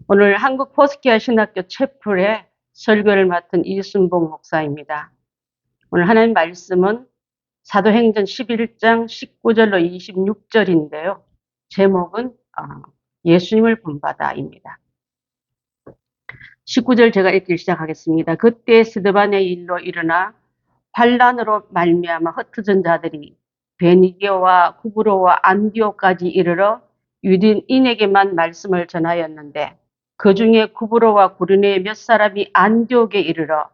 오늘 한국 포스키아 신학교 채플의 설교를 맡은 이순봉 목사입니다. 오늘 하나님 말씀은 사도행전 11장 19절로 26절인데요. 제목은 예수님을 본받아입니다. 19절 제가 읽기 시작하겠습니다. 그때 스데반의 일로 일어나 환란으로 말미암아 흩어진 자들이 베니게와 구브로와 안디오까지 이르러 유대인에게만 말씀을 전하였는데 그 중에 구브로와 구르네의 몇 사람이 안디옥에 이르러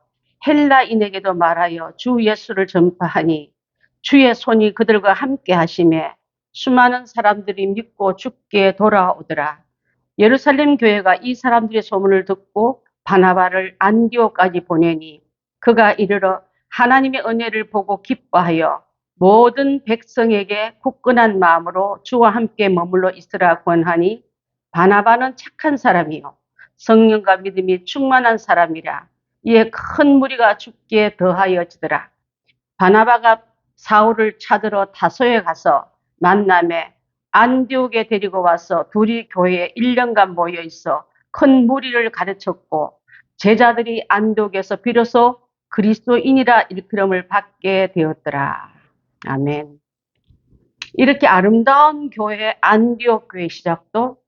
헬라인에게도 말하여 주 예수를 전파하니 주의 손이 그들과 함께 하심에 수많은 사람들이 믿고 주께 돌아오더라. 예루살렘 교회가 이 사람들의 소문을 듣고 바나바를 안디옥까지 보내니 그가 이르러 하나님의 은혜를 보고 기뻐하여 모든 백성에게 굳건한 마음으로 주와 함께 머물러 있으라 권하니 바나바는 착한 사람이요 성령과 믿음이 충만한 사람이라. 이에 큰 무리가 죽게 더하여지더라. 바나바가 사울을 찾으러 다소에 가서 만남에 안디옥에 데리고 와서 둘이 교회에 1년간 모여 있어 큰 무리를 가르쳤고 제자들이 안디옥에서 비로소 그리스도인이라 일컬음을 받게 되었더라. 아멘. 이렇게 아름다운 교회 안디옥 교회 시작도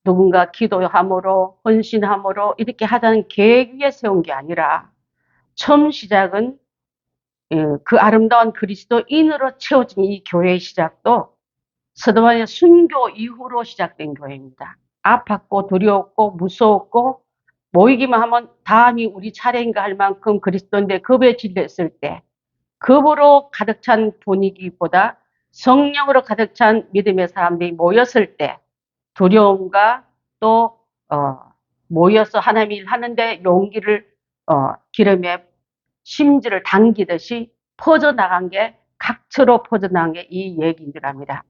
누군가 기도함으로 헌신함으로 이렇게 하자는 계획 위에 세운 게 아니라 처음 시작은 그 아름다운 그리스도인으로 채워진 이 교회의 시작도 스데반의 순교 이후로 시작된 교회입니다. 아팠고 두려웠고 무서웠고 모이기만 하면 다음이 우리 차례인가 할 만큼 그리스도인데 겁에 질렸을 때 겁으로 가득 찬 분위기보다 성령으로 가득 찬 믿음의 사람들이 모였을 때 두려움과 또 모여서 하나님의 일 하는데 용기를 기름에 심지를 당기듯이 퍼져나간 게 각처로 퍼져나간 게 이 얘기인 줄 압니다.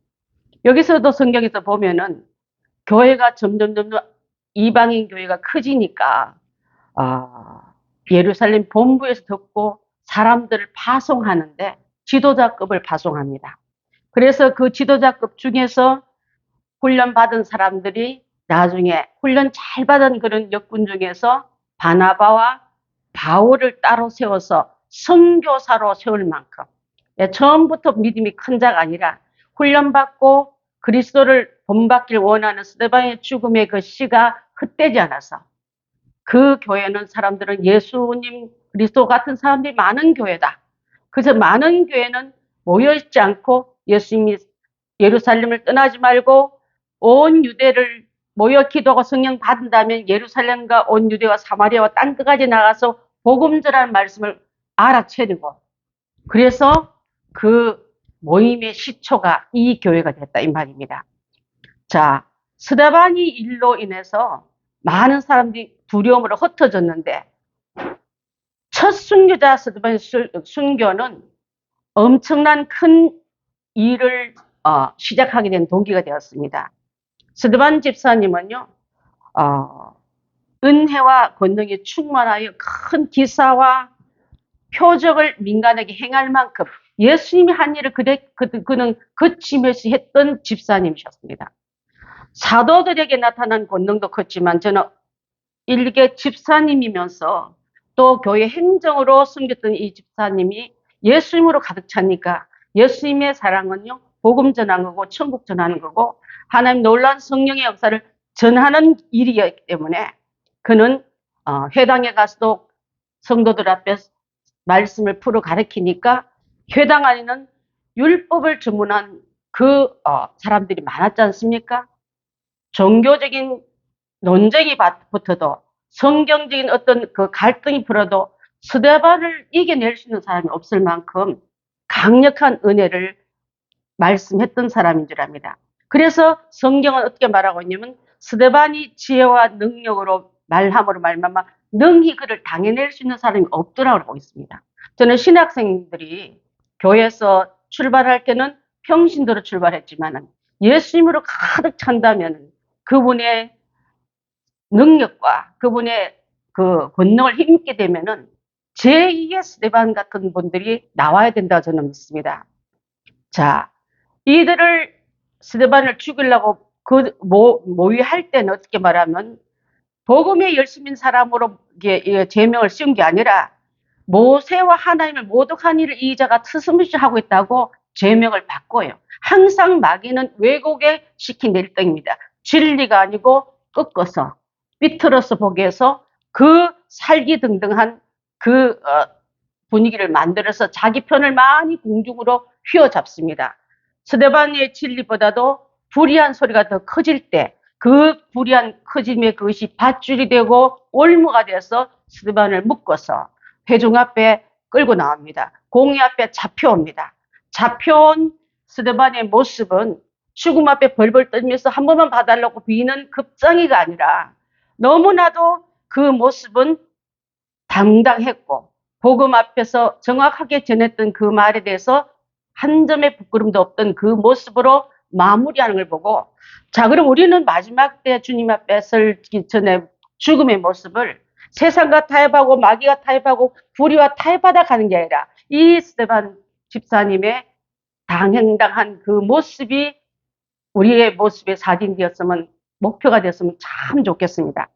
여기서도 성경에서 보면은 교회가 점점 이방인 교회가 커지니까 예루살렘 본부에서 듣고 사람들을 파송하는데 지도자급을 파송합니다. 그래서 그 지도자급 중에서 훈련받은 사람들이 나중에 훈련 잘 받은 그런 역군 중에서 바나바와 바울을 따로 세워서 선교사로 세울 만큼 처음부터 믿음이 큰 자가 아니라 훈련받고 그리스도를 본받길 원하는 스데반의 죽음의 그 씨가 헛되지 않아서 그 교회는 사람들은 예수님 그리스도 같은 사람들이 많은 교회다. 그래서 많은 교회는 모여있지 않고 예수님이 예루살렘을 떠나지 말고 온 유대를 모여 기도하고 성령 받는다면 예루살렘과 온 유대와 사마리아와 땅 끝까지 나가서 복음 전하는 말씀을 알아채리고 그래서 그 모임의 시초가 이 교회가 됐다 이 말입니다. 자, 스데반이 일로 인해서 많은 사람들이 두려움으로 흩어졌는데 첫 순교자 스데반의 순교는 엄청난 큰 일을 시작하게 된 동기가 되었습니다. 스데반 집사님은요, 은혜와 권능이 충만하여 큰 기사와 표적을 민간에게 행할 만큼 예수님이 한 일을 그는 거치면서 했던 집사님이셨습니다. 사도들에게 나타난 권능도 컸지만 저는 일개 집사님이면서 또 교회 행정으로 섬겼던 이 집사님이 예수님으로 가득 차니까 예수님의 사랑은요, 복음 전하는 거고 천국 전하는 거고 하나님 놀라운 성령의 역사를 전하는 일이었기 때문에 그는 회당에 가서도 성도들 앞에 말씀을 풀어 가르치니까 회당 안에는 율법을 전문한 그 사람들이 많았지 않습니까? 종교적인 논쟁이 붙어도 성경적인 어떤 그 갈등이 불어도 스데반을 이겨낼 수 있는 사람이 없을 만큼 강력한 은혜를 말씀했던 사람인 줄 압니다. 그래서 성경은 어떻게 말하고 있냐면 스데반이 지혜와 능력으로 말함으로 말미암아 능히 그를 당해낼 수 있는 사람이 없더라고 하고 있습니다. 저는 신학생들이 교회에서 출발할 때는 평신도로 출발했지만 예수님으로 가득 찬다면 그분의 능력과 그분의 그 권능을 힘입게 되면은 제2의 스데반 같은 분들이 나와야 된다고 저는 믿습니다. 자, 이들을 스데반을 죽이려고 모의할 때는 어떻게 말하면 복음의 열심인 사람으로 제명을 씌운 게 아니라 모세와 하나님을 모독한 일을 이 자가 트스무시 하고 있다고 제명을 바꿔요. 항상 마귀는 왜곡에 시킨 일등입니다. 진리가 아니고 꺾어서 삐뚤어서 보게 해서 그 살기등등한 그 분위기를 만들어서 자기 편을 많이 궁중으로 휘어잡습니다. 스데반의 진리보다도 불의한 소리가 더 커질 때 그 불의한 커짐에 그것이 밧줄이 되고 올무가 돼서 스데반을 묶어서 회중 앞에 끌고 나옵니다. 공의 앞에 잡혀옵니다. 잡혀온 스데반의 모습은 죽음 앞에 벌벌 떨면서 한 번만 봐달라고 비는 급장이가 아니라 너무나도 그 모습은 당당했고 복음 앞에서 정확하게 전했던 그 말에 대해서 한 점의 부끄럼도 없던 그 모습으로 마무리하는 걸 보고, 자, 그럼 우리는 마지막 때 주님 앞에 설기 전에 죽음의 모습을 세상과 타협하고 마귀와 타협하고 불의와 타협하다 가는 게 아니라 이 스데반 집사님의 당행당한 그 모습이 우리의 모습의 사진되었으면, 목표가 되었으면 참 좋겠습니다.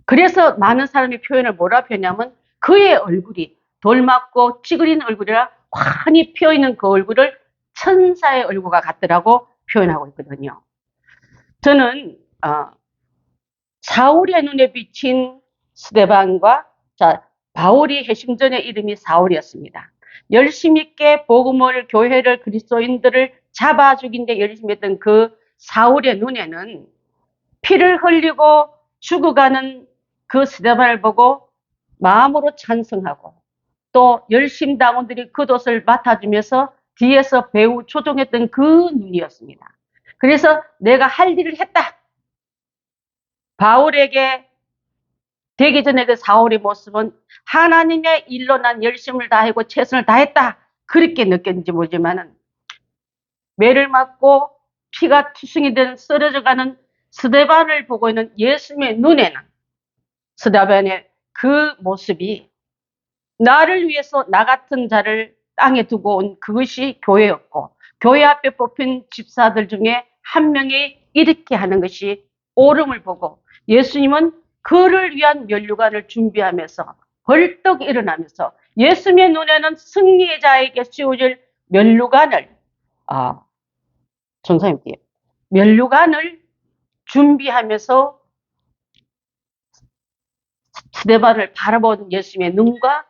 그래서 많은 사람이 표현을 뭐라 표현하냐면 그의 얼굴이 돌맞고 찌그린 얼굴이라 환히 피어있는 그 얼굴을 천사의 얼굴과 같더라고 표현하고 있거든요. 저는 사울의 눈에 비친 스데반과 바울이 회심전의 이름이 사울이었습니다. 열심 있게 복음을, 교회를, 그리스도인들을 잡아 죽인 데 열심히 했던 그 사울의 눈에는 피를 흘리고 죽어가는 그 스데반을 보고 마음으로 찬성하고, 또 열심 당원들이 겉옷을 맡아주면서 뒤에서 배우 조종했던 그 눈이었습니다. 그래서 내가 할 일을 했다. 바울에게 되기 전에 그 사울의 모습은 하나님의 일로 난 열심을 다하고 최선을 다했다. 그렇게 느꼈는지 모르지만은 매를 맞고 피가 투성이 된 쓰러져가는 스데반을 보고 있는 예수님의 눈에는 스데반의 그 모습이 나를 위해서 나 같은 자를 땅에 두고 온 그것이 교회였고, 교회 앞에 뽑힌 집사들 중에 한 명이 이렇게 하는 것이 옳음을 보고 예수님은 그를 위한 면류관을 준비하면서 벌떡 일어나면서 예수님의 눈에는 승리의 자에게 씌워질 면류관을 전사님께 면류관을 준비하면서 스데반을 바라본 예수님의 눈과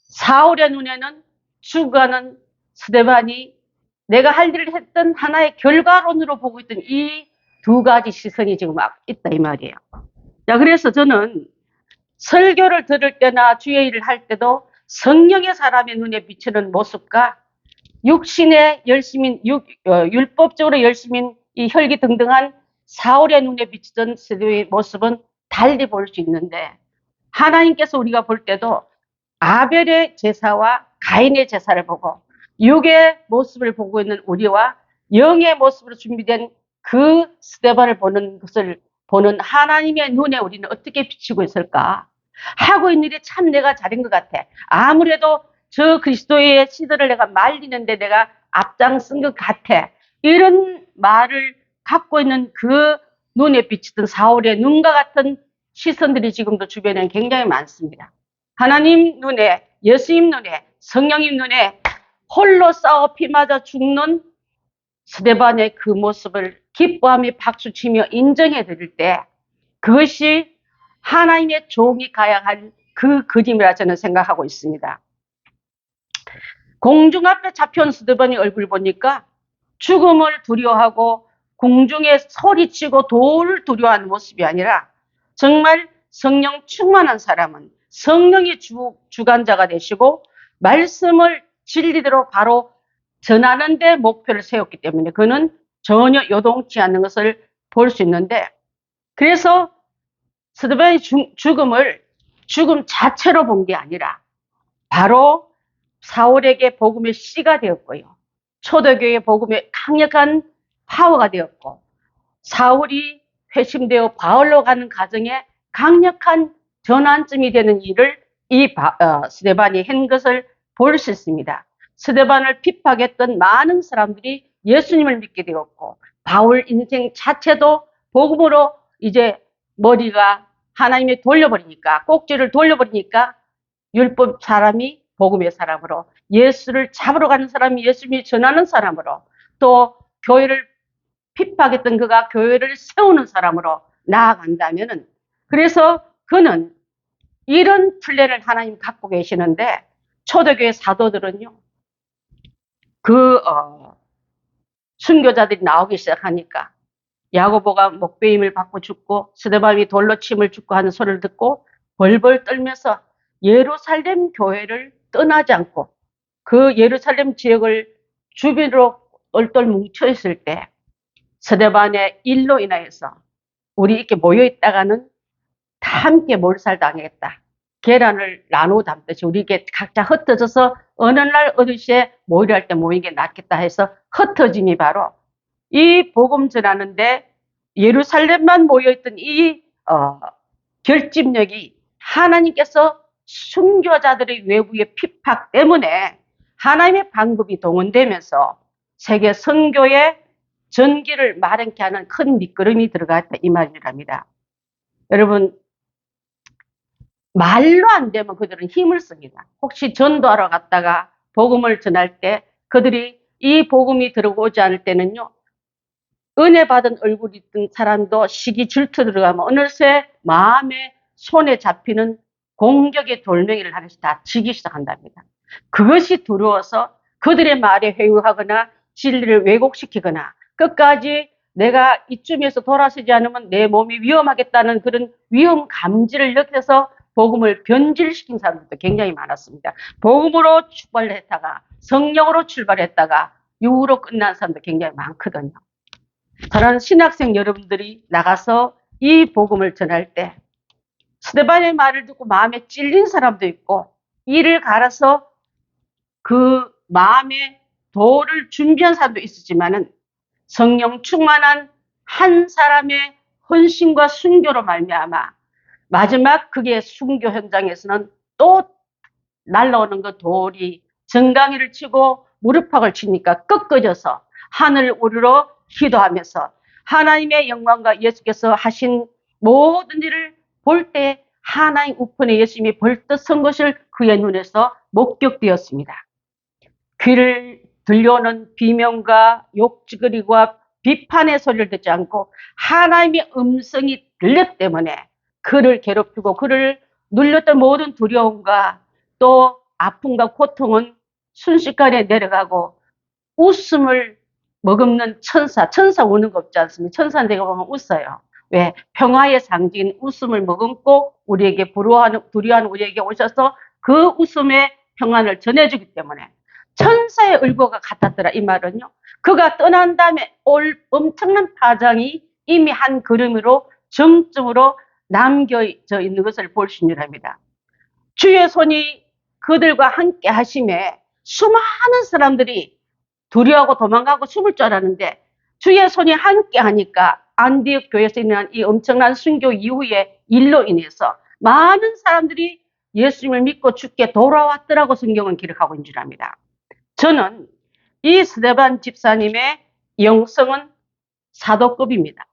사울의 눈에는 죽어가는 스데반이 내가 할 일을 했던 하나의 결과론으로 보고 있던 이 두 가지 시선이 지금 있다 이 말이에요. 자, 그래서 저는 설교를 들을 때나 주의 일을 할 때도 성령의 사람의 눈에 비치는 모습과 육신의 열심인 율법적으로 열심인 이 혈기등등한 사울의 눈에 비치던 스데반의 모습은 달리 볼 수 있는데, 하나님께서 우리가 볼 때도 아벨의 제사와 가인의 제사를 보고 육의 모습을 보고 있는 우리와 영의 모습으로 준비된 그 스데반을 보는 것을 보는 하나님의 눈에 우리는 어떻게 비치고 있을까? 하고 있는 일이 참 내가 잘한 것 같아. 아무래도 저 그리스도의 시대를 내가 말리는데 내가 앞장쓴 것 같아. 이런 말을 갖고 있는 그 눈에 비치던 사울의 눈과 같은 시선들이 지금도 주변에 굉장히 많습니다. 하나님 눈에, 예수님 눈에, 성령님 눈에 홀로 싸워 피 맞아 죽는 스데반의 그 모습을 기뻐하며 박수치며 인정해 드릴 때 그것이 하나님의 종이 가야 할 그 그림이라 저는 생각하고 있습니다. 공중 앞에 잡혀온 스데반의 얼굴 보니까 죽음을 두려워하고 공중에 소리치고 돌을 두려워하는 모습이 아니라 정말 성령 충만한 사람은 성령이 주관자가 되시고 말씀을 진리대로 바로 전하는 데 목표를 세웠기 때문에 그는 전혀 요동치 않는 것을 볼 수 있는데, 그래서 스데반의 죽음을 죽음 자체로 본 게 아니라 바로 사울에게 복음의 씨가 되었고요. 초대교회 복음의 강력한 파워가 되었고, 사울이 회심되어 바울로 가는 과정에 강력한 전환점이 되는 일을 이 스데반이 한 것을 볼 수 있습니다. 스데반을 핍박했던 많은 사람들이 예수님을 믿게 되었고, 바울 인생 자체도 복음으로 이제 머리가 하나님이 돌려버리니까, 꼭지를 돌려버리니까 율법 사람이 복음의 사람으로, 예수를 잡으러 가는 사람이 예수님이 전하는 사람으로, 또 교회를 핍박했던 그가 교회를 세우는 사람으로 나아간다면은, 그래서 그는 이런 플랜을 하나님 갖고 계시는데, 초대교회 사도들은요, 순교자들이 나오기 시작하니까 야고보가 목베임을 받고 죽고 스데반이 돌로 침을 죽고 하는 소리를 듣고 벌벌 떨면서 예루살렘 교회를 떠나지 않고 그 예루살렘 지역을 주변으로 똘똘 뭉쳐 있을 때 스데반의 일로 인하여서 우리 이렇게 모여 있다가는 다 함께 몰살당하겠다. 계란을 나누어 담듯이 우리에게 각자 흩어져서 어느 날 어느 시에 모이려 할 때 모이게 낫겠다 해서 흩어짐이 바로 이 복음 전하는데 예루살렘만 모여있던 이 결집력이 하나님께서 순교자들의 외부의 핍박 때문에 하나님의 방법이 동원되면서 세계 선교의 전기를 마련케 하는 큰 밑거름이 들어갔다 이 말이랍니다. 여러분, 말로 안 되면 그들은 힘을 씁니다. 혹시 전도하러 갔다가 복음을 전할 때 그들이 이 복음이 들어오지 않을 때는요, 은혜 받은 얼굴이 있던 사람도 시기 질투 들어가면 어느새 마음에 손에 잡히는 공격의 돌멩이를 하나씩 다 지기 시작한답니다. 그것이 두려워서 그들의 말에 회유하거나 진리를 왜곡시키거나 끝까지 내가 이쯤에서 돌아서지 않으면 내 몸이 위험하겠다는 그런 위험 감지를 느껴서 복음을 변질시킨 사람들도 굉장히 많았습니다. 복음으로 출발했다가 성령으로 출발했다가 육으로 끝난 사람도 굉장히 많거든요. 저는 신학생 여러분들이 나가서 이 복음을 전할 때 스데반의 말을 듣고 마음에 찔린 사람도 있고 이를 갈아서 그 마음에 돌을 준비한 사람도 있었지만은 성령 충만한 한 사람의 헌신과 순교로 말미암아 마지막 그게 순교 현장에서는 또 날라오는 그 돌이 정강이를 치고 무릎팍을 치니까 꺾어져서 하늘 우러러 기도하면서 하나님의 영광과 예수께서 하신 모든 일을 볼 때 하나님 우편에 예수님이 벌떡 선 것을 그의 눈에서 목격되었습니다. 귀를 들려오는 비명과 욕지거리와 비판의 소리를 듣지 않고 하나님의 음성이 들렸기 때문에 그를 괴롭히고 그를 눌렸던 모든 두려움과 또 아픔과 고통은 순식간에 내려가고 웃음을 머금는 천사 우는 거 없지 않습니까? 천사 내가 보면 웃어요. 왜? 평화의 상징인 웃음을 머금고 우리에게 두려워하는 우리에게 오셔서 그 웃음의 평안을 전해주기 때문에 천사의 얼굴과 같았더라 이 말은요. 그가 떠난 다음에 올 엄청난 파장이 이미 한 걸음으로 정점으로 남겨져 있는 것을 볼 수 있습니다. 주의 손이 그들과 함께 하심에 수많은 사람들이 두려워하고 도망가고 숨을 줄 알았는데 주의 손이 함께 하니까 안디옥 교회에서 일어난 이 엄청난 순교 이후의 일로 인해서 많은 사람들이 예수님을 믿고 죽게 돌아왔더라고 성경은 기록하고 있는 줄 압니다. 저는 이 스데반 집사님의 영성은 사도급입니다.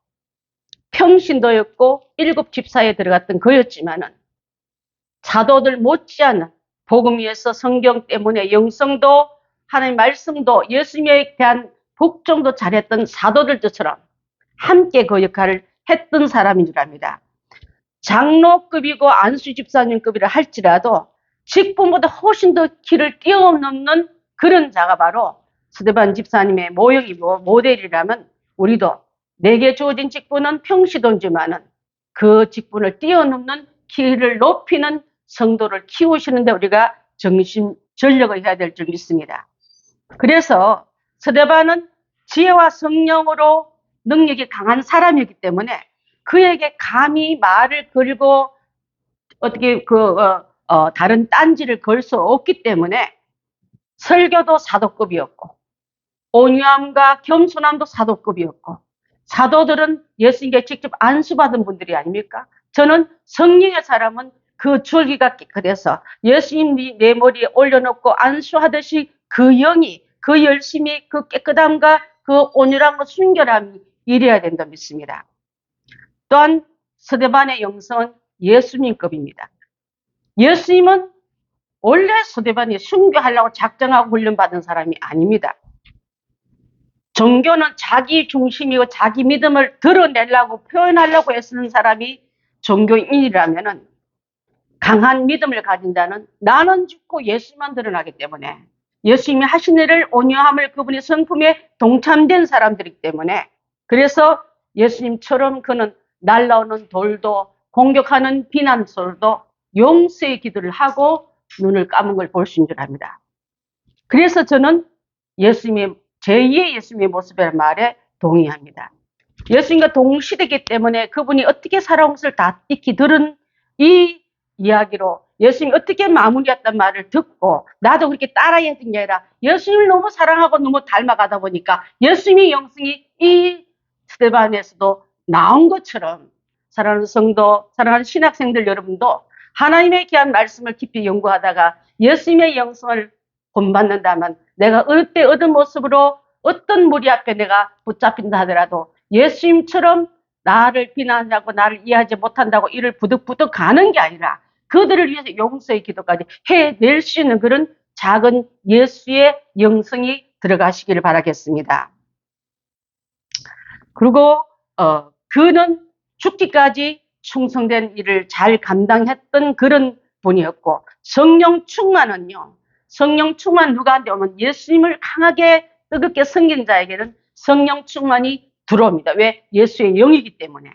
평신도였고 7 집사에 들어갔던 그였지만은 사도들 못지않은 복음 위에서 성경 때문에 영성도 하나님 말씀도 예수님에 대한 복종도 잘했던 사도들처럼 함께 그 역할을 했던 사람인 줄 압니다. 장로급이고 안수 집사님급이라 할지라도 직분보다 훨씬 더 길을 뛰어넘는 그런 자가 바로 스데반 집사님의 모형이고 모델이라면 우리도 내게 주어진 직분은 평시도지만은 그 직분을 뛰어넘는 길을 높이는 성도를 키우시는데 우리가 전력을 해야 될 줄 믿습니다. 그래서 스데반은 지혜와 성령으로 능력이 강한 사람이기 때문에 그에게 감히 말을 걸고 어떻게 다른 딴지를 걸 수 없기 때문에 설교도 사도급이었고 온유함과 겸손함도 사도급이었고 사도들은 예수님께 직접 안수받은 분들이 아닙니까? 저는 성령의 사람은 그 줄기가 깨끗해서 예수님이 내 머리에 올려놓고 안수하듯이 그 영이 그 열심이 그 깨끗함과 그 온유함과 순결함이 이래야 된다 믿습니다. 또한 스데반의 영성은 예수님급입니다. 예수님은 원래 스데반이 순교하려고 작정하고 훈련받은 사람이 아닙니다. 종교는 자기 중심이고 자기 믿음을 드러내려고 표현하려고 애쓰는 사람이 종교인이라면은 강한 믿음을 가진 자는 나는 죽고 예수만 드러나기 때문에 예수님이 하신 일을 온유함을 그분의 성품에 동참된 사람들이기 때문에 그래서 예수님처럼 그는 날라오는 돌도 공격하는 비난소리도 용서의 기도를 하고 눈을 감은 걸 볼 수 있는 줄 압니다. 그래서 저는 예수님의 제2의 예수님의 모습이라는 말에 동의합니다. 예수님과 동시대이기 때문에 그분이 어떻게 살아온 것을 다 익히 들은 이 이야기로 예수님이 어떻게 마무리했단 말을 듣고 나도 그렇게 따라야 되는 게 아니라 예수님을 너무 사랑하고 너무 닮아가다 보니까 예수님의 영성이 이 스데반에서도 나온 것처럼 사랑하는 성도, 사랑하는 신학생들 여러분도 하나님의 귀한 말씀을 깊이 연구하다가 예수님의 영성을 본받는다면 내가 어느 때 어떤 모습으로 어떤 무리 앞에 내가 붙잡힌다 하더라도 예수님처럼 나를 비난하고 나를 이해하지 못한다고 이를 부득부득 가는 게 아니라 그들을 위해서 용서의 기도까지 해낼 수 있는 그런 작은 예수의 영성이 들어가시기를 바라겠습니다. 그리고 그는 죽기까지 충성된 일을 잘 감당했던 그런 분이었고 성령 충만은요. 성령 충만 누구한테 오면 예수님을 강하게 뜨겁게 섬긴 자에게는 성령 충만이 들어옵니다. 왜? 예수의 영이기 때문에.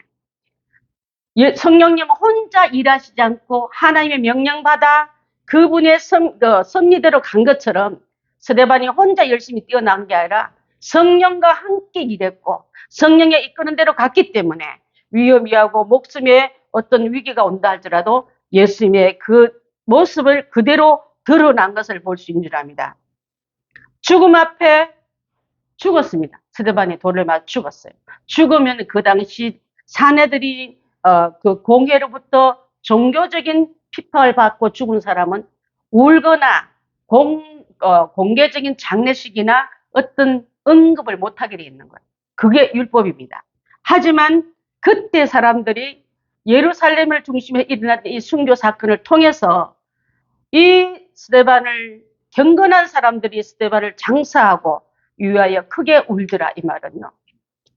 성령님은 혼자 일하시지 않고 하나님의 명령받아 그분의 섭리대로 간 것처럼 스데반이 혼자 열심히 뛰어난 게 아니라 성령과 함께 일했고 성령에 이끄는 대로 갔기 때문에 위험이하고 목숨에 어떤 위기가 온다 할지라도 예수님의 그 모습을 그대로 드러난 것을 볼 수 있는 줄 압니다. 죽음 앞에 죽었습니다. 스데반이 돌을 맞아 죽었어요. 죽으면 그 당시 사내들이 그 공회로부터 종교적인 핍박을 받고 죽은 사람은 울거나 공개적인 장례식이나 어떤 언급을 못하게 되어 있는 거예요. 그게 율법입니다. 하지만 그때 사람들이 예루살렘을 중심에 일어났던 이 순교 사건을 통해서 이 스데반을 경건한 사람들이 스데반을 장사하고 위하여 크게 울더라 이 말은요.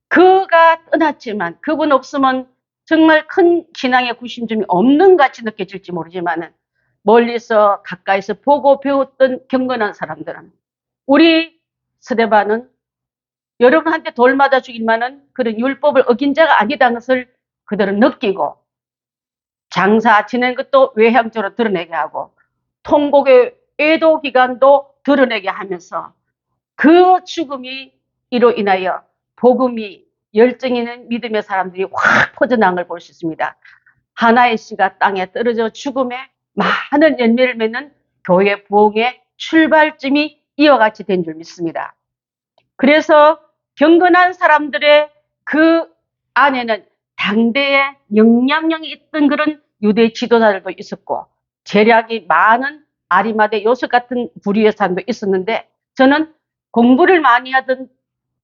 그가 떠났지만 그분 없으면 정말 큰 신앙의 구심점이 없는 같이 느껴질지 모르지만 멀리서 가까이서 보고 배웠던 경건한 사람들은 우리 스데반은 여러분한테 돌 맞아 죽일만한 그런 율법을 어긴 자가 아니다는 것을 그들은 느끼고 장사 지낸 것도 외향적으로 드러내게 하고 통곡의 애도 기간도 드러내게 하면서 그 죽음이 이로 인하여 복음이 열정 있는 믿음의 사람들이 확 퍼져나간 걸 볼 수 있습니다. 하나의 씨가 땅에 떨어져 죽음에 많은 열매를 맺는 교회 부흥의 출발점이 이와 같이 된 줄 믿습니다. 그래서 경건한 사람들의 그 안에는 당대에 영향력이 있던 그런 유대 지도자들도 있었고 재력이 많은 아리마대 요셉 같은 부류의 사람도 있었는데 저는 공부를 많이 하든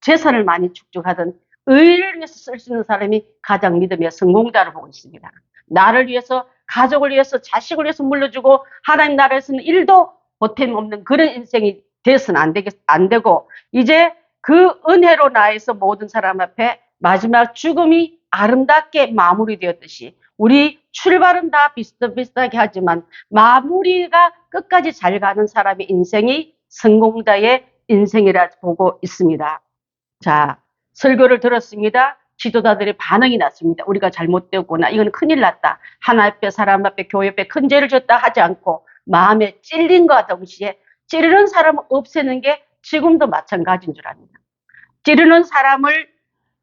재산을 많이 축적하든 의를 위해서 쓸 수 있는 사람이 가장 믿음의 성공자로 보고 있습니다. 나를 위해서 가족을 위해서 자식을 위해서 물려주고 하나님 나라에서는 일도 보탬 없는 그런 인생이 돼서는 안 되고 이제 그 은혜로 나에서 모든 사람 앞에 마지막 죽음이 아름답게 마무리되었듯이 우리 출발은 다 비슷비슷하게 하지만 마무리가 끝까지 잘 가는 사람의 인생이 성공자의 인생이라 보고 있습니다. 자, 설교를 들었습니다. 지도자들의 반응이 났습니다. 우리가 잘못되었구나. 이건 큰일 났다. 하나 앞에 사람 앞에 교회 앞에 큰 죄를 졌다 하지 않고 마음에 찔린과 동시에 찌르는 사람을 없애는 게 지금도 마찬가지인 줄 압니다. 찌르는 사람을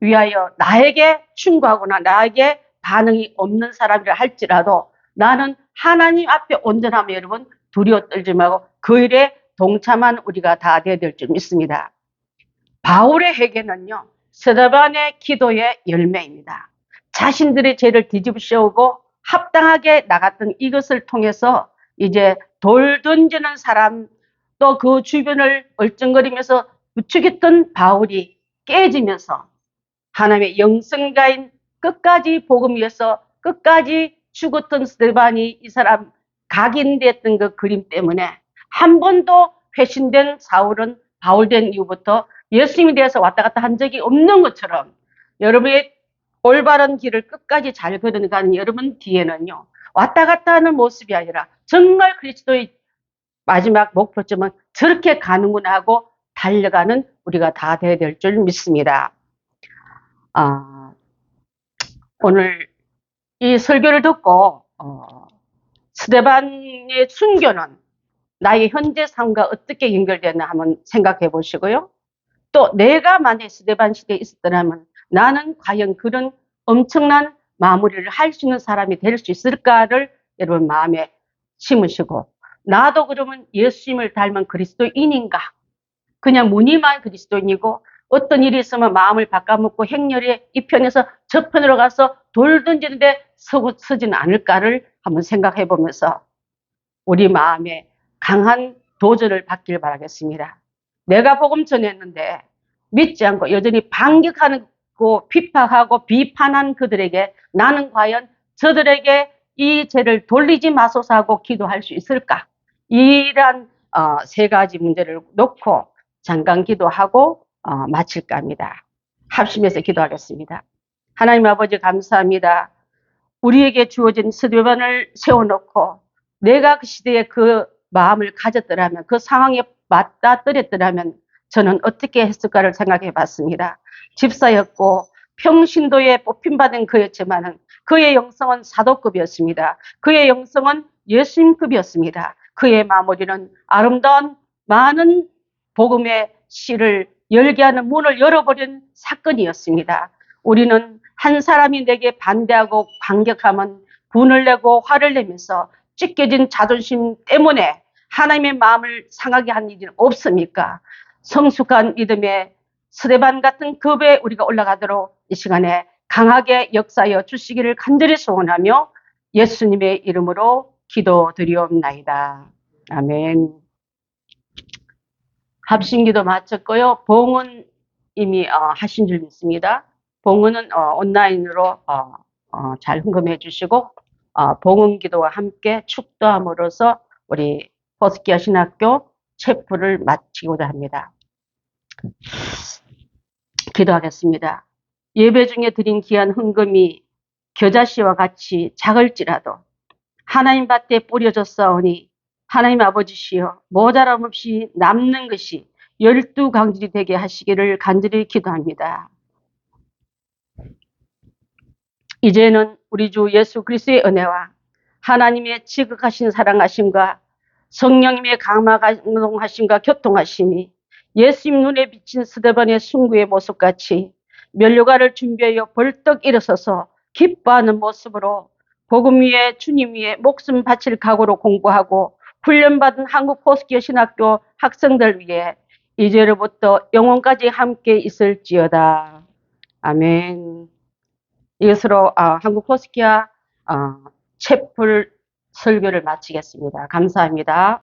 위하여 나에게 충고하거나 나에게 반응이 없는 사람이라 할지라도 나는 하나님 앞에 온전하며 여러분 두려워 떨지 말고 그 일에 동참한 우리가 다 되어야 될 줄 믿습니다. 바울의 회개는요. 스데반의 기도의 열매입니다. 자신들의 죄를 뒤집으시고 합당하게 나갔던 이것을 통해서 이제 돌 던지는 사람 또 그 주변을 얼쩡거리면서 부추겼던 바울이 깨지면서 하나님의 영성가인 끝까지 복음 위해서 끝까지 죽었던 스데반이 이 사람 각인됐던 그 그림 때문에 한 번도 회신된 사울은 바울된 이후부터 예수님에 대해서 왔다 갔다 한 적이 없는 것처럼 여러분의 올바른 길을 끝까지 잘 걸어가는 여러분 뒤에는요, 왔다 갔다 하는 모습이 아니라 정말 그리스도의 마지막 목표점은 저렇게 가는구나 하고 달려가는 우리가 다 되어야 될 줄 믿습니다. 오늘 이 설교를 듣고 스데반의 순교는 나의 현재 삶과 어떻게 연결되나 한번 생각해 보시고요. 또 내가 만약에 스데반 시대에 있었더라면 나는 과연 그런 엄청난 마무리를 할 수 있는 사람이 될 수 있을까를 여러분 마음에 심으시고, 나도 그러면 예수님을 닮은 그리스도인인가? 그냥 무늬만 그리스도인이고 어떤 일이 있으면 마음을 바꿔먹고 행렬의 이 편에서 저 편으로 가서 돌 던지는데 서지는 않을까를 한번 생각해 보면서 우리 마음에 강한 도전을 받길 바라겠습니다. 내가 복음 전했는데 믿지 않고 여전히 반격하고 핍박하고 비판한 그들에게 나는 과연 저들에게 이 죄를 돌리지 마소서 하고 기도할 수 있을까? 이러한 세 가지 문제를 놓고 잠깐 기도하고 마칠까 합니다. 합심해서 기도하겠습니다. 하나님 아버지 감사합니다. 우리에게 주어진 스데반을 세워놓고 내가 그 시대에 그 마음을 가졌더라면, 그 상황에 맞닥뜨렸더라면 저는 어떻게 했을까를 생각해 봤습니다. 집사였고 평신도에 뽑힘받은 그였지만은 그의 영성은 사도급이었습니다. 그의 영성은 예수님급이었습니다. 그의 마무리는 아름다운 많은 복음의 씨를 열게 하는 문을 열어버린 사건이었습니다. 우리는 한 사람이 내게 반대하고 반격하면 분을 내고 화를 내면서 찢겨진 자존심 때문에 하나님의 마음을 상하게 한 일은 없습니까? 성숙한 믿음의 스데반 같은 급에 우리가 올라가도록 이 시간에 강하게 역사하여 주시기를 간절히 소원하며 예수님의 이름으로 기도드리옵나이다. 아멘. 합심기도 마쳤고요. 봉은 이미 하신 줄 믿습니다. 봉은은 온라인으로 잘 흥금해 주시고 봉은기도와 함께 축도함으로써 우리 포스키아 신학교 체프를 마치고자 합니다. 기도하겠습니다. 예배 중에 드린 귀한 헌금이 겨자씨와 같이 작을지라도 하나님 밭에 뿌려졌사오니 하나님 아버지시여 모자람 없이 남는 것이 12강질이 되게 하시기를 간절히 기도합니다. 이제는 우리 주 예수 그리스도의 은혜와 하나님의 지극하신 사랑하심과 성령님의 감화감동하심과 교통하심이 예수님 눈에 비친 스데반의 순구의 모습같이 면류관을 준비하여 벌떡 일어서서 기뻐하는 모습으로 복음 위에 주님 위에 목숨 바칠 각오로 공부하고 훈련받은 한국 포스키아 신학교 학생들 위해 이제로부터 영원까지 함께 있을지어다. 아멘. 이것으로 한국 포스키아 채플 설교를 마치겠습니다. 감사합니다.